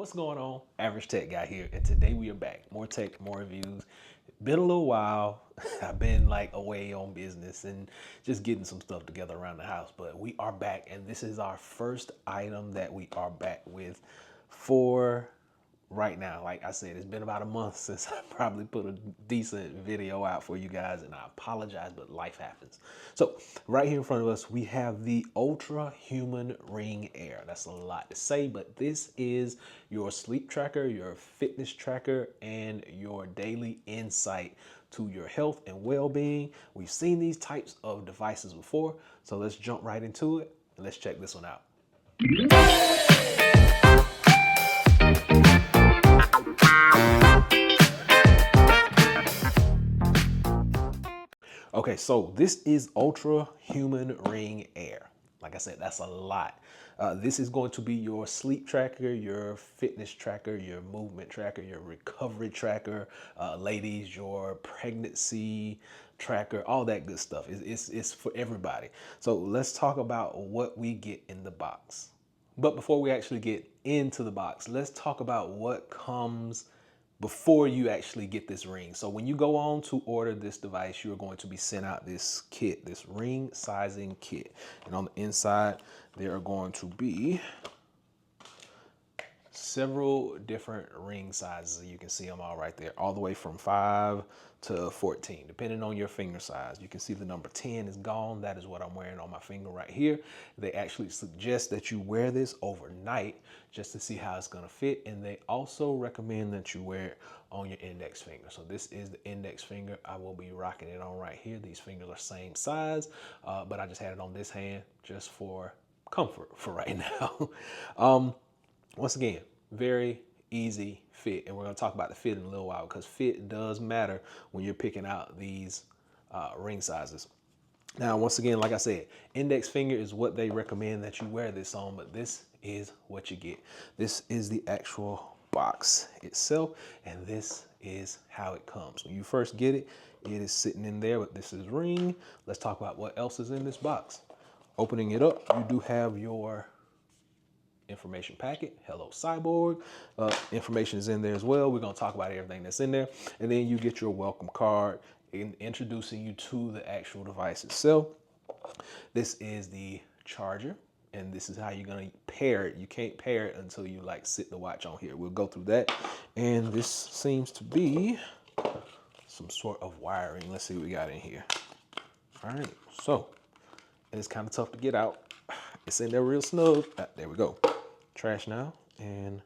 What's going on? Average Tech Guy here, and today we are back. More tech, more reviews. Been a little while. I've been like away on business and just getting some stuff together around the house, but we are back, and this is our first item that we are back with for right now. Like I said, it's been about a month since I probably put a decent video out for you guys, and I apologize, but life happens. So right here in front of us, we have the Ultrahuman Ring AIR. That's a lot to say, but this is your sleep tracker, your fitness tracker, and your daily insight to your health and well-being. We've seen these types of devices before, so let's jump right into it and let's check this one out. Okay, so this is Ultrahuman Ring AIR. Like I said, that's a lot. This is going to be your sleep tracker, your fitness tracker, your movement tracker, your recovery tracker, ladies, your pregnancy tracker, all that good stuff. It's for everybody. So let's talk about what we get in the box. But before we actually get into the box, let's talk about what comes before you actually get this ring. So when you go on to order this device, you're going to be sent out this kit, this ring sizing kit. And on the inside, there are going to be several different ring sizes. You can see them all right there, all the way from 5 to 14, depending on your finger size. You can see the number 10 is gone. That is what I'm wearing on my finger right here. They actually suggest that you wear this overnight just to see how it's gonna fit. And they also recommend that you wear it on your index finger. So this is the index finger. I will be rocking it on right here. These fingers are same size, but I just had it on this hand just for comfort for right now. Once again, very easy fit, and we're going to talk about the fit in a little while because fit does matter when you're picking out these ring sizes. Now, once again, like I said, index finger is what they recommend that you wear this on, but this is what you get. This is the actual box itself, and this is how it comes. When you first get it, it is sitting in there, but this is ring. Let's talk about what else is in this box. Opening it up, you do have your information packet. Hello cyborg. Information is in there as well. We're going to talk about everything that's in there, and then you get your welcome card introducing you to the actual device itself. This is the charger, and this is how you're going to pair it. You can't pair it until you like sit the watch on here. We'll go through that, and this seems to be some sort of wiring. Let's see what we got in here. All right, so it's kind of tough to get out. It's in there real snug. There we go. Trash now, and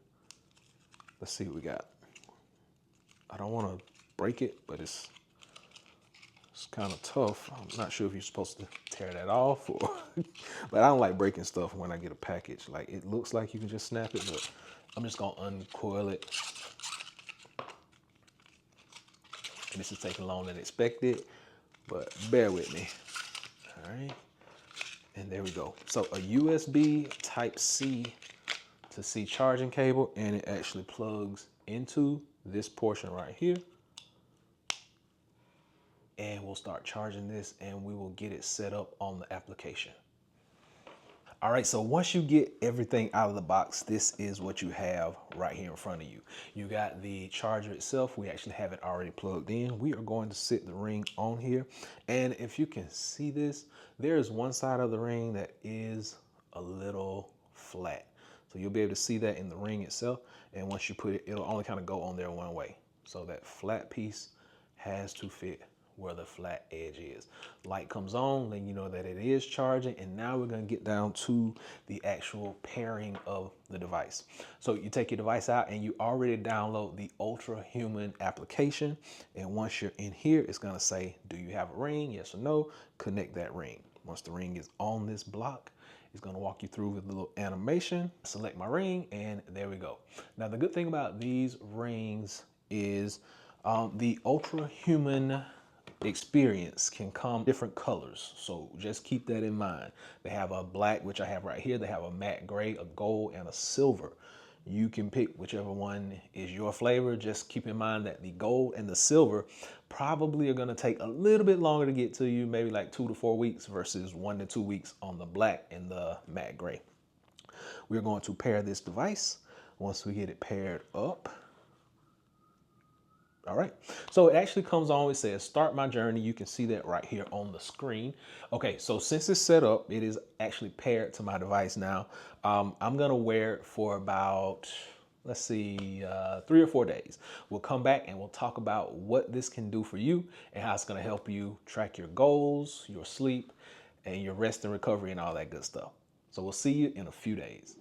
let's see what we got. I don't want to break it, but it's kind of tough. I'm not sure if you're supposed to tear that off, or but I don't like breaking stuff when I get a package. Like, it looks like you can just snap it, but I'm just gonna uncoil it. And this is taking longer than expected, but bear with me. All right, and there we go. So a USB Type-C to C charging cable, and it actually plugs into this portion right here, and we'll start charging this, and we will get it set up on the application. All right, so once you get everything out of the box, this is what you have right here in front of you. You got the charger itself. We actually have it already plugged in. We are going to sit the ring on here, and if you can see this, there is one side of the ring that is a little flat. So you'll be able to see that in the ring itself. And once you put it, it'll only kind of go on there one way. So that flat piece has to fit where the flat edge is. Light comes on, then you know that it is charging. And now we're gonna get down to the actual pairing of the device. So you take your device out and you already download the Ultrahuman application. And once you're in here, it's gonna say, do you have a ring? Yes or no, connect that ring. Once the ring is on this block, it's going to walk you through with a little animation. Select my ring, and there we go. Now, the good thing about these rings is the Ultrahuman experience can come different colors. So just keep that in mind. They have a black, which I have right here. They have a matte gray, a gold, and a silver. You can pick whichever one is your flavor. Just keep in mind that the gold and the silver probably are gonna take a little bit longer to get to you, maybe like 2 to 4 weeks versus 1 to 2 weeks on the black and the matte gray. We're going to pair this device. once we get it paired up. All right, so it actually comes on, it says start my journey. You can see that right here on the screen. Okay, so since it's set up, it is actually paired to my device now. I'm gonna wear it for about, let's see, 3 or 4 days. We'll come back and we'll talk about what this can do for you and how it's gonna help you track your goals, your sleep, and your rest and recovery and all that good stuff. So we'll see you in a few days.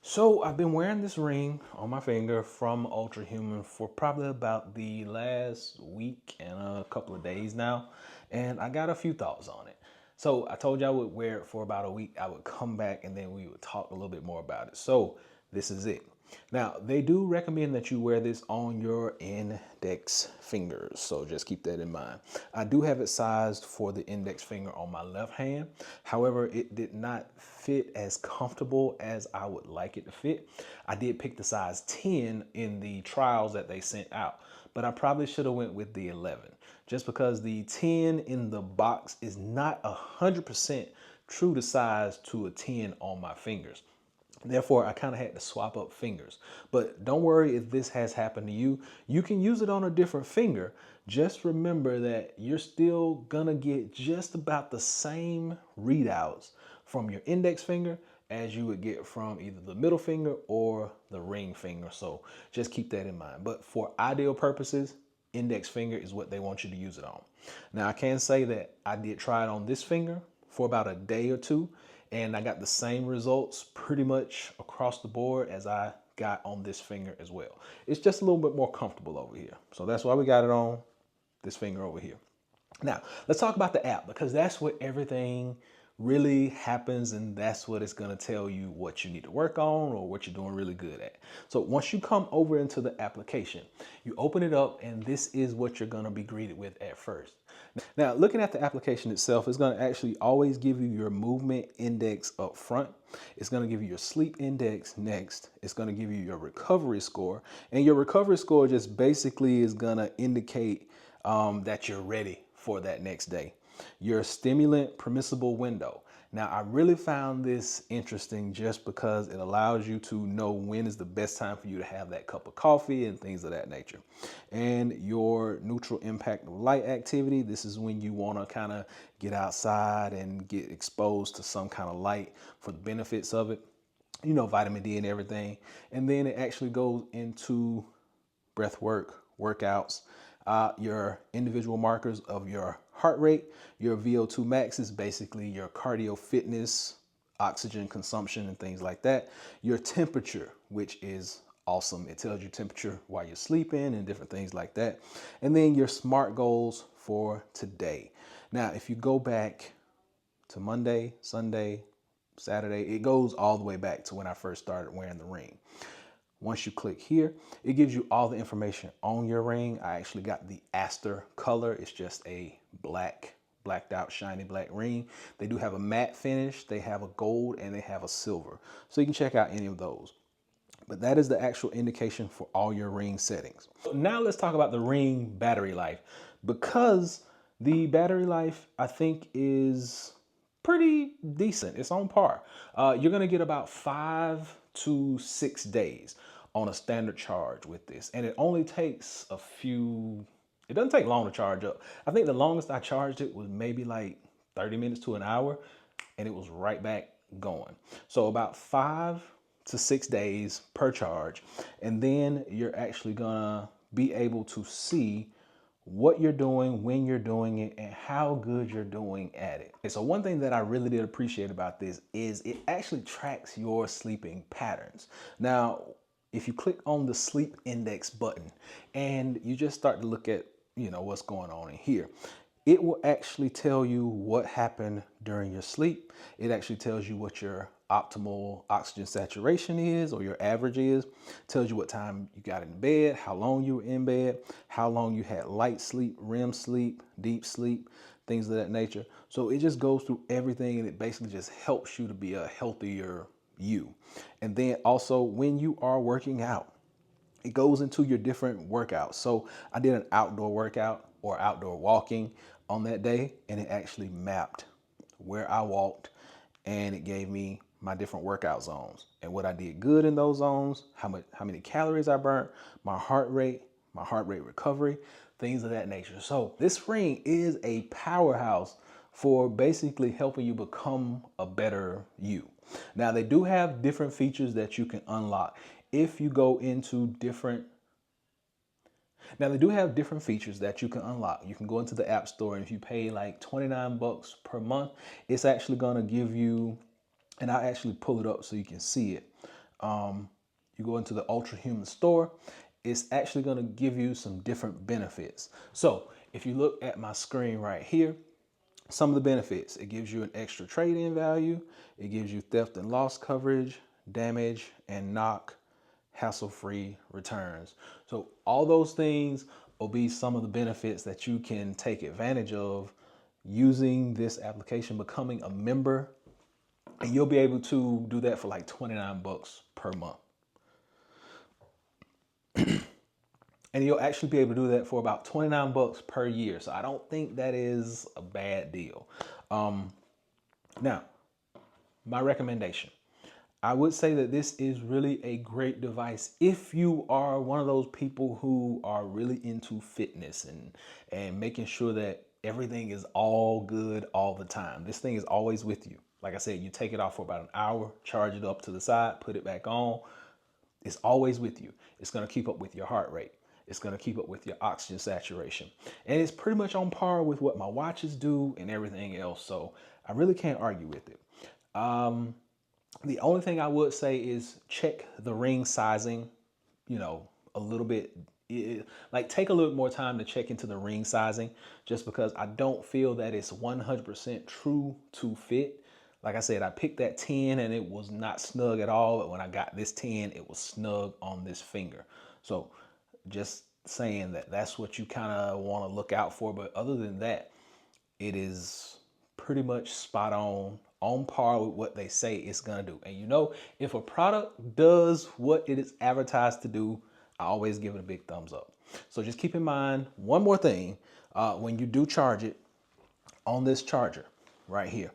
So I've been wearing this ring on my finger from Ultrahuman for probably about the last week and a couple of days now, and I got a few thoughts on it. So I told you I would wear it for about a week. I would come back and then we would talk a little bit more about it. So this is it. Now, they do recommend that you wear this on your index fingers, so just keep that in mind. I do have it sized for the index finger on my left hand. However, it did not fit as comfortable as I would like it to fit. I did pick the size 10 in the trials that they sent out, but I probably should have went with the 11, just because the 10 in the box is not 100% true to size to a 10 on my fingers. Therefore, I kind of had to swap up fingers. But don't worry if this has happened to you. You can use it on a different finger. Just remember that you're still gonna get just about the same readouts from your index finger as you would get from either the middle finger or the ring finger. So just keep that in mind. But for ideal purposes, index finger is what they want you to use it on. Now, I can say that I did try it on this finger for about a day or two, and I got the same results pretty much across the board as I got on this finger as well. It's just a little bit more comfortable over here. So that's why we got it on this finger over here. Now, let's talk about the app, because that's where everything really happens, and that's what it's going to tell you what you need to work on or what you're doing really good at. So once you come over into the application, you open it up, and this is what you're going to be greeted with at first. Now, looking at the application itself, it's going to actually always give you your movement index up front. It's going to give you your sleep index next. It's going to give you your recovery score, and your recovery score just basically is going to indicate that you're ready for that next day. Your stimulant permissible window. Now, I really found this interesting just because it allows you to know when is the best time for you to have that cup of coffee and things of that nature. And your neutral impact of light activity. This is when you want to kind of get outside and get exposed to some kind of light for the benefits of it. You know, vitamin D and everything. And then it actually goes into breath work, workouts, your individual markers of your heart rate. Your VO2 max is basically your cardio fitness, oxygen consumption, and things like that. Your temperature, which is awesome. It tells you temperature while you're sleeping and different things like that. And then your SMART goals for today. Now, if you go back to Monday, Sunday, Saturday, it goes all the way back to when I first started wearing the ring. Once you click here, it gives you all the information on your ring. I actually got the Aster color. It's just a blacked out, shiny black ring. They do have a matte finish, they have a gold, and they have a silver. So you can check out any of those. But that is the actual indication for all your ring settings. So now let's talk about the ring battery life, because the battery life, I think, is pretty decent. It's on par. You're gonna get about 5 to 6 days on a standard charge with this. And it only takes it doesn't take long to charge up. I think the longest I charged it was maybe like 30 minutes to an hour, and it was right back going. So about 5 to 6 days per charge. And then you're actually gonna be able to see what you're doing, when you're doing it, and how good you're doing at it. And so one thing that I really did appreciate about this is it actually tracks your sleeping patterns. Now, if you click on the sleep index button and you just start to look at, what's going on in here, it will actually tell you what happened during your sleep. It actually tells you what your optimal oxygen saturation is, or your average is. It tells you what time you got in bed, how long you were in bed, how long you had light sleep, REM sleep, deep sleep, things of that nature. So it just goes through everything, and it basically just helps you to be a healthier you. And then also when you are working out, it goes into your different workouts. So I did an outdoor workout or outdoor walking on that day, and it actually mapped where I walked, and it gave me my different workout zones and what I did good in those zones, how many calories I burnt, my heart rate recovery, things of that nature. So this ring is a powerhouse for basically helping you become a better you. Now they do have different features that you can unlock if you go into different. Now they do have different features that you can unlock. You can go into the App Store, and if you pay like 29 bucks per month, it's actually going to give you, and I'll actually pull it up so you can see it. You go into the Ultrahuman store, it's actually going to give you some different benefits. So if you look at my screen right here, some of the benefits: it gives you an extra trade-in value, it gives you theft and loss coverage, damage and knock, hassle-free returns. So all those things will be some of the benefits that you can take advantage of using this application, becoming a member, and you'll be able to do that for like 29 bucks per month. And you'll actually be able to do that for about 29 bucks per year. So I don't think that is a bad deal. Now, my recommendation: I would say that this is really a great device if you are one of those people who are really into fitness and making sure that everything is all good all the time. This thing is always with you. Like I said, you take it off for about an hour, charge it up to the side, put it back on. It's always with you. It's going to keep up with your heart rate. It's going to keep up with your oxygen saturation. And it's pretty much on par with what my watches do and everything else. So I really can't argue with it. The only thing I would say is check the ring sizing, a little bit. Like take a little more time to check into the ring sizing, just because I don't feel that it's 100% true to fit. Like I said, I picked that 10 and it was not snug at all. But when I got this 10, it was snug on this finger. So just saying that that's what you kind of want to look out for. But other than that, it is pretty much spot on par with what they say it's going to do. And if a product does what it is advertised to do, I always give it a big thumbs up. So just keep in mind one more thing. When you do charge it on this charger right here,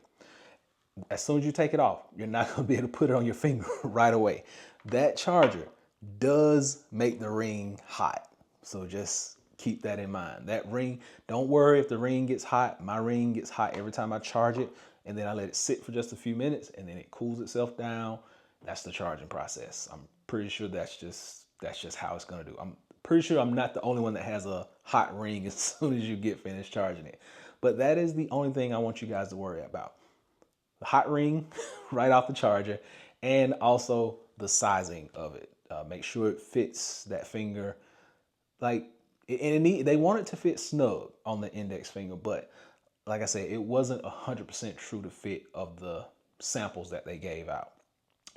as soon as you take it off, you're not going to be able to put it on your finger right away. That charger does make the ring hot. So just keep that in mind. That ring, don't worry if the ring gets hot. My ring gets hot every time I charge it, and then I let it sit for just a few minutes, and then it cools itself down. That's the charging process. I'm pretty sure that's just how it's going to do. I'm pretty sure I'm not the only one that has a hot ring as soon as you get finished charging it. But that is the only thing I want you guys to worry about. The hot ring right off the charger, and also the sizing of it. Make sure it fits that finger. They want it to fit snug on the index finger, but like I said, it wasn't 100% true to fit of the samples that they gave out.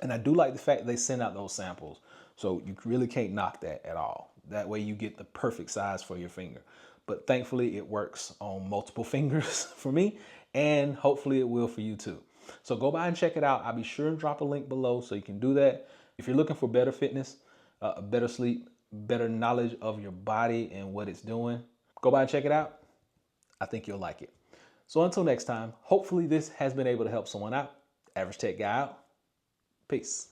And I do like the fact that they send out those samples, so you really can't knock that at all. That way you get the perfect size for your finger. But thankfully it works on multiple fingers for me, and hopefully it will for you too. So go by and check it out. I'll be sure and drop a link below so you can do that. If you're looking for better fitness, better sleep, better knowledge of your body and what it's doing, go by and check it out. I think you'll like it. So until next time, hopefully this has been able to help someone out. Average Tech Guy out. Peace.